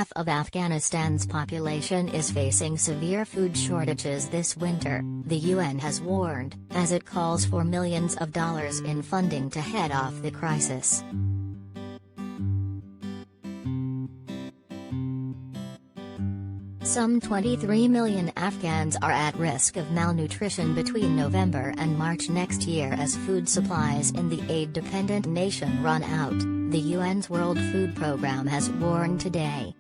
half of Afghanistan's population is facing severe food shortages this winter, the UN has warned, as it calls for millions of dollars in funding to head off the crisis. Some 23 million Afghans are at risk of malnutrition between November and March next year as food supplies in the aid-dependent nation run out, the UN's World Food Programme has warned today.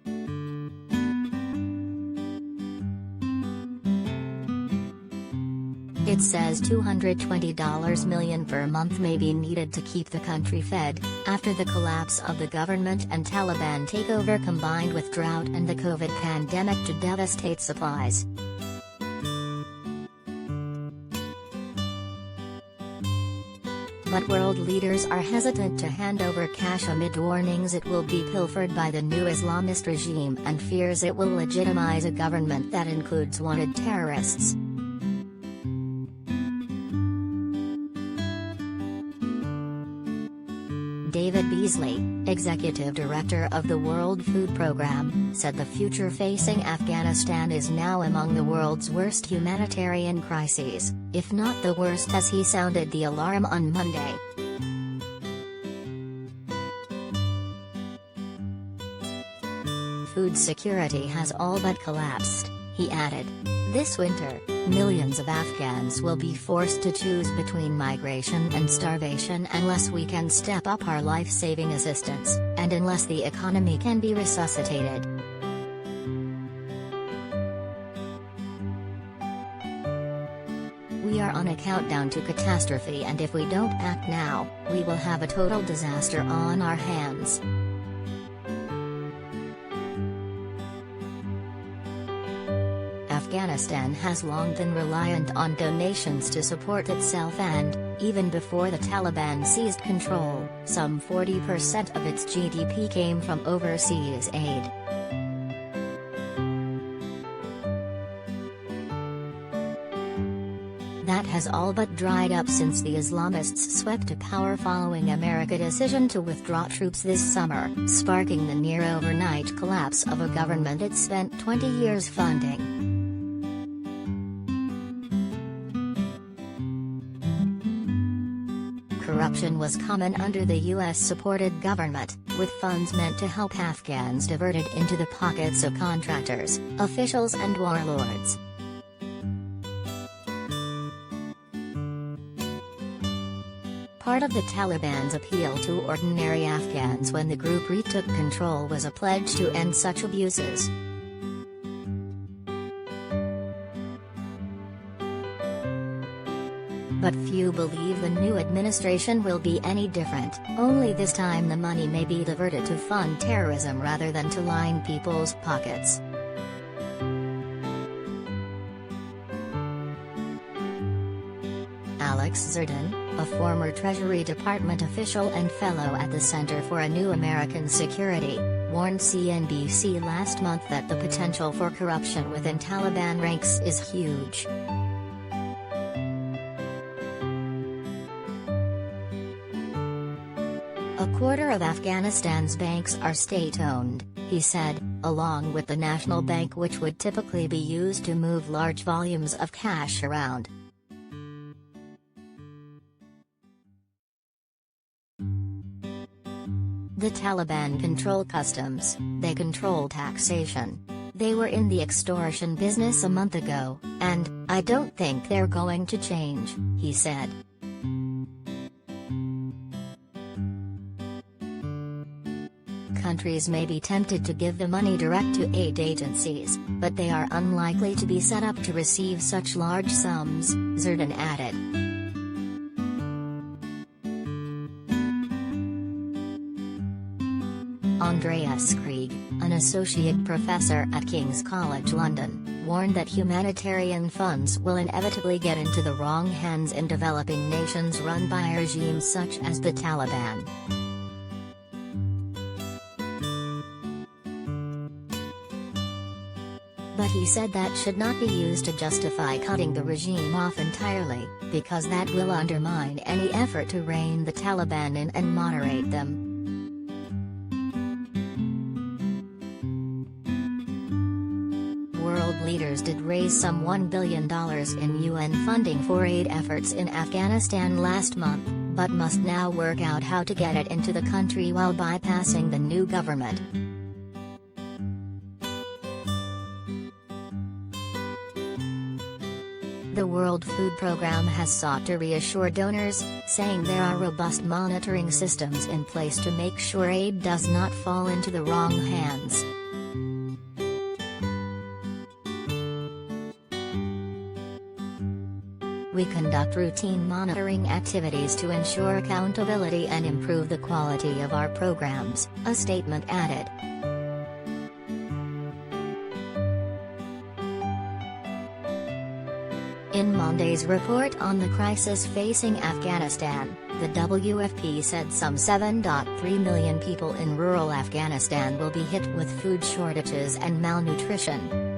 It says $220 million per month may be needed to keep the country fed, after the collapse of the government and Taliban takeover combined with drought and the COVID pandemic to devastate supplies. But world leaders are hesitant to hand over cash amid warnings it will be pilfered by the new Islamist regime and fears it will legitimize a government that includes wanted terrorists. David Beasley, executive director of the World Food Programme, said the future facing Afghanistan is now among the world's worst humanitarian crises, if not the worst, as he sounded the alarm on Monday. Food security has all but collapsed, he added. This winter, millions of Afghans will be forced to choose between migration and starvation unless we can step up our life-saving assistance, and unless the economy can be resuscitated. We are on a countdown to catastrophe, and if we don't act now, we will have a total disaster on our hands. Afghanistan has long been reliant on donations to support itself and, even before the Taliban seized control, some 40% of its GDP came from overseas aid. That has all but dried up since the Islamists swept to power following America's decision to withdraw troops this summer, sparking the near-overnight collapse of a government it spent 20 years funding. Corruption was common under the US-supported government, with funds meant to help Afghans diverted into the pockets of contractors, officials and warlords. Part of the Taliban's appeal to ordinary Afghans when the group retook control was a pledge to end such abuses. But few believe the new administration will be any different, only this time the money may be diverted to fund terrorism rather than to line people's pockets. Alex Zerdin, a former Treasury Department official and fellow at the Center for a New American Security, warned CNBC last month that the potential for corruption within Taliban ranks is huge. A quarter of Afghanistan's banks are state-owned, he said, along with the national bank, which would typically be used to move large volumes of cash around. The Taliban control customs, they control taxation. They were in the extortion business a month ago, and I don't think they're going to change, he said. Countries may be tempted to give the money direct to aid agencies, but they are unlikely to be set up to receive such large sums, Zerdin added. Andreas Krieg, an associate professor at King's College London, warned that humanitarian funds will inevitably get into the wrong hands in developing nations run by regimes such as the Taliban. But he said that should not be used to justify cutting the regime off entirely, because that will undermine any effort to rein the Taliban in and moderate them. leaders did raise some $1 billion in UN funding for aid efforts in Afghanistan last month, but must now work out how to get it into the country while bypassing the new government. The World Food Programme has sought to reassure donors, saying there are robust monitoring systems in place to make sure aid does not fall into the wrong hands. We conduct routine monitoring activities to ensure accountability and improve the quality of our programs, a statement added. In Monday's report on the crisis facing Afghanistan, the WFP said some 7.3 million people in rural Afghanistan will be hit with food shortages and malnutrition.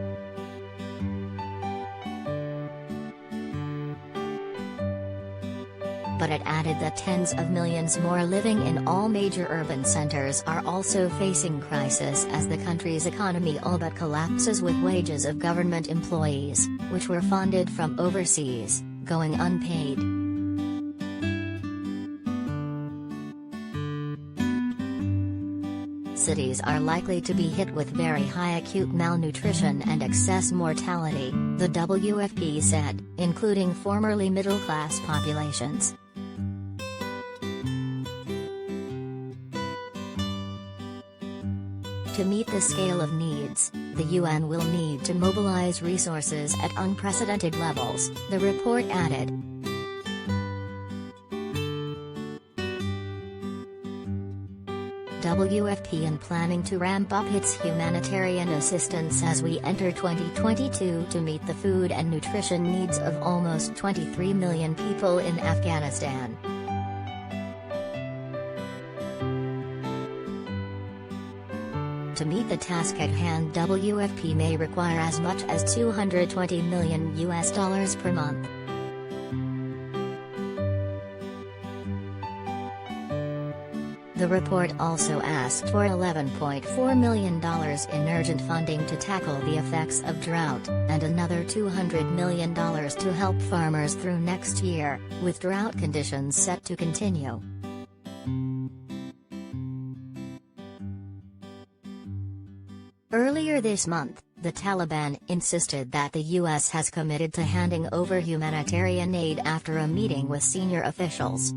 But it added that tens of millions more living in all major urban centers are also facing crisis as the country's economy all but collapses, with wages of government employees, which were funded from overseas, going unpaid. Cities are likely to be hit with very high acute malnutrition and excess mortality, the WFP said, including formerly middle-class populations. To meet the scale of needs, the UN will need to mobilize resources at unprecedented levels, the report added. WFP is planning to ramp up its humanitarian assistance as we enter 2022 to meet the food and nutrition needs of almost 23 million people in Afghanistan. To meet the task at hand, WFP may require as much as $220 million per month. The report also asked for $11.4 million in urgent funding to tackle the effects of drought, and another $200 million to help farmers through next year, with drought conditions set to continue. Earlier this month, the Taliban insisted that the U.S. has committed to handing over humanitarian aid after a meeting with senior officials.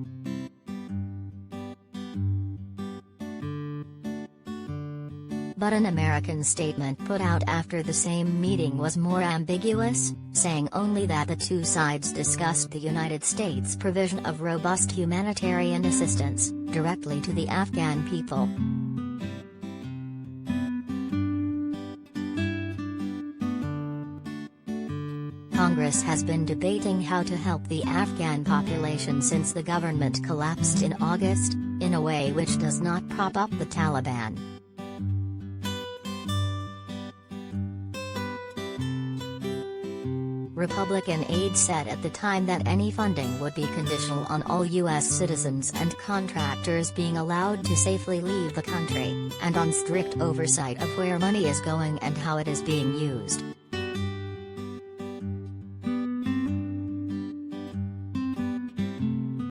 But an American statement put out after the same meeting was more ambiguous, saying only that the two sides discussed the United States' provision of robust humanitarian assistance, directly to the Afghan people. Congress has been debating how to help the Afghan population since the government collapsed in August, in a way which does not prop up the Taliban. Republican aides said at the time that any funding would be conditional on all U.S. citizens and contractors being allowed to safely leave the country, and on strict oversight of where money is going and how it is being used.